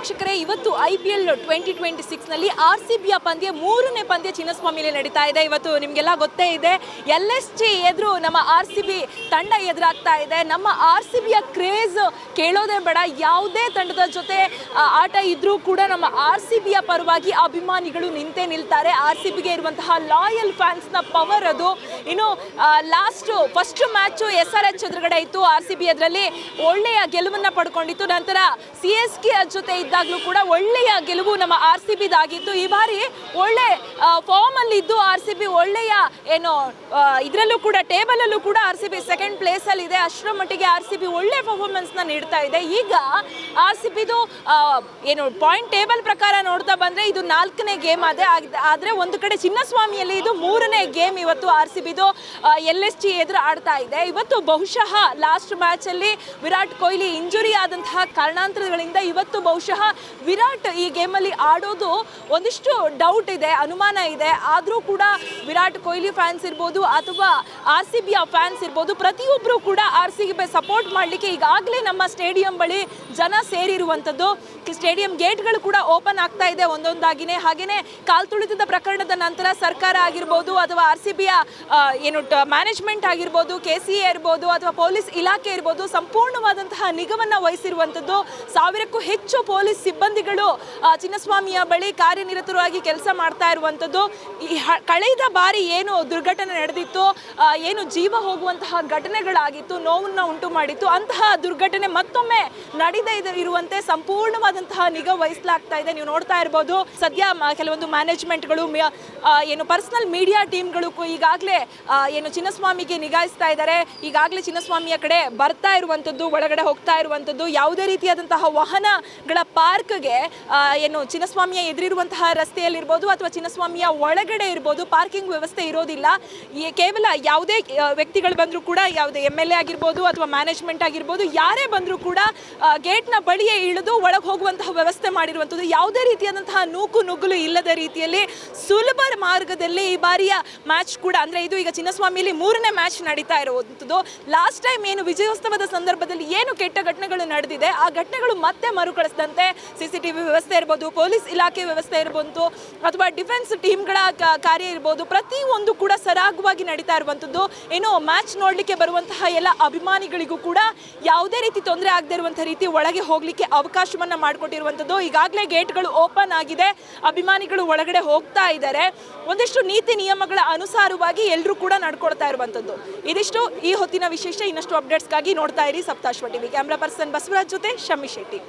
ವೀಕ್ಷಕರೇ, ಇವತ್ತು IPL 2026ನಲ್ಲಿ RCBಯ ಪಂದ್ಯ ಮೂರನೇ ಪಂದ್ಯ ಚಿನ್ನಸ್ವಾಮಿಯಲ್ಲಿ ನಡೀತಾ ಇದೆ. ಇವತ್ತು ನಿಮಗೆಲ್ಲ ಗೊತ್ತೇ ಇದೆ, LSG ಎದುರು ನಮ್ಮ RCB ತಂಡ ಎದುರಾಗ್ತಾ ಇದೆ. ನಮ್ಮ RCBಯ ಕ್ರೇಜ್ ಕೇಳೋದೇ ಬೇಡ. ಯಾವುದೇ ತಂಡದ ಜೊತೆ ಆಟ ಇದ್ರೂ ಕೂಡ ನಮ್ಮ RCBಯ ಪರವಾಗಿ ಅಭಿಮಾನಿಗಳು ನಿಂತೇ ನಿಲ್ತಾರೆ. RCBಗೆ ಇರುವಂತಹ ಲಾಯಲ್ ಫ್ಯಾನ್ಸ್ನ ಪವರ್ ಅದು. ಇನ್ನು ಫಸ್ಟ್ ಮ್ಯಾಚು SRH ಎದುರುಗಡೆ ಇತ್ತು. RCB ಅದರಲ್ಲಿ ಒಳ್ಳೆಯ ಗೆಲುವನ್ನ ಪಡ್ಕೊಂಡಿತ್ತು. ನಂತರ CSK ಜೊತೆ ಇದ್ದಾಗಲೂ ಕೂಡ ಒಳ್ಳೆಯ ಗೆಲುವು ನಮ್ಮ RCBದಾಗಿತ್ತು. ಈ ಬಾರಿ ಒಳ್ಳೆ ಫಾರ್ಮ್ ಅಲ್ಲಿ ಇದ್ದು RCB ಒಳ್ಳೆಯ ಇದರಲ್ಲೂ ಕೂಡ ಟೇಬಲ್ ಅಲ್ಲೂ ಕೂಡ RCB ಸೆಕೆಂಡ್ ಪ್ಲೇಸ್ ಅಲ್ಲಿ ಇದೆ. ಅಷ್ಟರ ಮಟ್ಟಿಗೆ RCB ಒಳ್ಳೆ ಪರ್ಫಾರ್ಮೆನ್ಸ್ ನ ನೀಡ್ತಾ ಇದೆ. ಈಗ RCBದು ಪಾಯಿಂಟ್ ಟೇಬಲ್ ಪ್ರಕಾರ ನೋಡ್ತಾ ಬಂದ್ರೆ ಇದು 4ನೇ ಗೇಮ್ ಆದ್ರೆ ಒಂದು ಕಡೆ ಚಿನ್ನಸ್ವಾಮಿಯಲ್ಲಿ ಇದು 3ನೇ ಗೇಮ್. ಇವತ್ತು RCBದು LSG ಎದುರು ಆಡ್ತಾ ಇದೆ. ಇವತ್ತು ಬಹುಶಃ ಲಾಸ್ಟ್ ಮ್ಯಾಚ್ ಅಲ್ಲಿ ವಿರಾಟ್ ಕೊಹ್ಲಿ ಇಂಜುರಿ ಆದಂತಹ ಕಾರಣಾಂತರಗಳಿಂದ ಇವತ್ತು ಬಹುಶಃ ವಿರಾಟ್ ಈ ಗೇಮ್ ಅಲ್ಲಿ ಆಡೋದು ಒಂದಿಷ್ಟು ಡೌಟ್ ಇದೆ, ಅನುಮಾನ ಇದೆ. ಆದ್ರೂ ಕೂಡ ವಿರಾಟ್ ಕೊಹ್ಲಿ ಫ್ಯಾನ್ಸ್ ಇರ್ಬೋದು ಅಥವಾ RCBಯ ಫ್ಯಾನ್ಸ್ ಇರ್ಬೋದು, ಪ್ರತಿಯೊಬ್ಬರು ಕೂಡ RCB ಸಪೋರ್ಟ್ ಮಾಡಲಿಕ್ಕೆ ಈಗಾಗಲೇ ನಮ್ಮ ಸ್ಟೇಡಿಯಂ ಬಳಿ ಜನ ಸೇರಿರುವಂಥದ್ದು. ಸ್ಟೇಡಿಯಂ ಗೇಟ್ಗಳು ಕೂಡ ಓಪನ್ ಆಗ್ತಾ ಇದೆ ಒಂದೊಂದಾಗಿನೇ. ಹಾಗೇನೆ ಕಾಲ್ತುಳಿತದ ಪ್ರಕರಣದ ನಂತರ ಸರ್ಕಾರ ಆಗಿರ್ಬೋದು ಅಥವಾ RCBಯ ಮ್ಯಾನೇಜ್ಮೆಂಟ್ ಆಗಿರ್ಬೋದು, KCA ಇರ್ಬೋದು ಅಥವಾ ಪೊಲೀಸ್ ಇಲಾಖೆ ಇರ್ಬೋದು, ಸಂಪೂರ್ಣವಾದಂತಹ ನಿಗವನ್ನು ವಹಿಸಿರುವಂಥದ್ದು. 1000ಕ್ಕೂ ಹೆಚ್ಚು ಪೊಲೀಸ್ ಸಿಬ್ಬಂದಿಗಳು ಚಿನ್ನಸ್ವಾಮಿಯ ಬಳಿ ಕಾರ್ಯನಿರತರಾಗಿ ಕೆಲಸ ಮಾಡ್ತಾ ಇರುವಂಥದ್ದು. ಈ ಕಳೆದ ಬಾರಿ ಏನು ದುರ್ಘಟನೆ ನಡೆದಿತ್ತು, ಏನು ಜೀವ ಹೋಗುವಂತಹ ಘಟನೆಗಳಾಗಿತ್ತು, ನೋವನ್ನ ಉಂಟು ಮಾಡಿತ್ತು, ಅಂತಹ ದುರ್ಘಟನೆ ಮತ್ತೊಮ್ಮೆ ನಡೆದೇ ಇರುವಂತೆ ಸಂಪೂರ್ಣವಾದಂತಹ ನಿಗಾ ವಹಿಸಲಾಗ್ತಾ ಇದೆ. ನೀವು ನೋಡ್ತಾ ಇರ್ಬೋದು, ಸದ್ಯ ಕೆಲವೊಂದು ಮ್ಯಾನೇಜ್ಮೆಂಟ್ಗಳು ಪರ್ಸನಲ್ ಮೀಡಿಯಾ ಟೀಮ್ಗಳು ಈಗಾಗಲೇ ಚಿನ್ನಸ್ವಾಮಿಗೆ ನಿಗಾಯಿಸ್ತಾ ಇದ್ದಾರೆ. ಈಗಾಗಲೇ ಚಿನ್ನಸ್ವಾಮಿಯ ಕಡೆ ಬರ್ತಾ ಇರುವಂಥದ್ದು, ಒಳಗಡೆ ಹೋಗ್ತಾ ಇರುವಂಥದ್ದು. ಯಾವುದೇ ರೀತಿಯಾದಂತಹ ವಾಹನಗಳ ಪಾರ್ಕ್ಗೆ ಚಿನ್ನಸ್ವಾಮಿಯ ಎದುರಿರುವಂತಹ ರಸ್ತೆಯಲ್ಲಿರ್ಬೋದು ಅಥವಾ ಚಿನ್ನಸ್ವಾಮಿಯ ಒಳಗಡೆ ಇರ್ಬೋದು ಪಾರ್ಕಿಂಗ್ ವ್ಯವಸ್ಥೆ ಇರೋದಿಲ್ಲ. ಕೇವಲ ಯಾವುದೇ ವ್ಯಕ್ತಿಗಳು ಬಂದರೂ ಕೂಡ, ಯಾವುದೇ MLA ಆಗಿರ್ಬೋದು ಅಥವಾ ಮ್ಯಾನೇಜ್ಮೆಂಟ್ ಆಗಿರ್ಬೋದು, ಯಾರೇ ಬಂದರೂ ಕೂಡ ಗೇಟ್ನ ಬಳಿಯೇ ಇಳಿದು ಒಳಗೆ ಹೋಗುವಂತಹ ವ್ಯವಸ್ಥೆ ಮಾಡಿರುವಂಥದ್ದು. ಯಾವುದೇ ರೀತಿಯಾದಂತಹ ನೂಕು ನುಗ್ಗಲು ಇಲ್ಲದ ರೀತಿಯಲ್ಲಿ ಸುಲಭ ಮಾರ್ಗದಲ್ಲಿ ಈ ಬಾರಿಯ ಮ್ಯಾಚ್ ಕೂಡ, ಅಂದರೆ ಇದು ಈಗ ಚಿನ್ನಸ್ವಾಮಿಯಲ್ಲಿ 3ನೇ ಮ್ಯಾಚ್ ನಡೀತಾ ಇರುವಂಥದ್ದು. ಲಾಸ್ಟ್ ಟೈಮ್ ಏನು ವಿಜಯೋತ್ಸವದ ಸಂದರ್ಭದಲ್ಲಿ ಏನು ಕೆಟ್ಟ ಘಟನೆಗಳು ನಡೆದಿದೆ, ಆ ಘಟನೆಗಳು ಮತ್ತೆ ಮರುಕಳಿಸದಂತೆ CCTV ವ್ಯವಸ್ಥೆ ಇರ್ಬೋದು, ಪೊಲೀಸ್ ಇಲಾಖೆ ವ್ಯವಸ್ಥೆ ಇರ್ಬೋದು ಅಥವಾ ಡಿಫೆನ್ಸ್ ಟೀಮ್ಗಳ ಕಾರ್ಯ ಇರ್ಬೋದು, ಪ್ರತಿಯೊಂದು ಕೂಡ ಸರಾಗವಾಗಿ ನಡೀತಾ ಇರುವಂಥದ್ದು. ಮ್ಯಾಚ್ ನೋಡಲಿಕ್ಕೆ ಬರುವಂತಹ ಎಲ್ಲ ಅಭಿಮಾನಿಗಳಿಗೂ ಕೂಡ ಯಾವುದೇ ರೀತಿ ತೊಂದರೆ ಆಗದೆ ಇರುವಂತಹ ರೀತಿ ಒಳಗೆ ಹೋಗಲಿಕ್ಕೆ ಅವಕಾಶವನ್ನ ಮಾಡಿಕೊಟ್ಟಿರುವಂಥದ್ದು. ಈಗಾಗಲೇ ಗೇಟ್ಗಳು ಓಪನ್ ಆಗಿದೆ, ಅಭಿಮಾನಿಗಳು ಒಳಗಡೆ ಹೋಗ್ತಾ ಇದ್ದಾರೆ. ಒಂದಿಷ್ಟು ನೀತಿ ನಿಯಮಗಳ ಅನುಸಾರವಾಗಿ ಎಲ್ಲರೂ ಕೂಡ ನಡ್ಕೊಳ್ತಾ ಇರುವಂಥದ್ದು. ಇದಿಷ್ಟು ಈ ಹೊತ್ತಿನ ವಿಶೇಷ. ಇನ್ನಷ್ಟು ಅಪ್ಡೇಟ್ಸ್ಗಾಗಿ ನೋಡ್ತಾ ಇರಿ Saptashwa TV. Camera person Basavaraj ಜೊತೆ ಶಮ್ಮಿ ಶೆಟ್ಟಿ.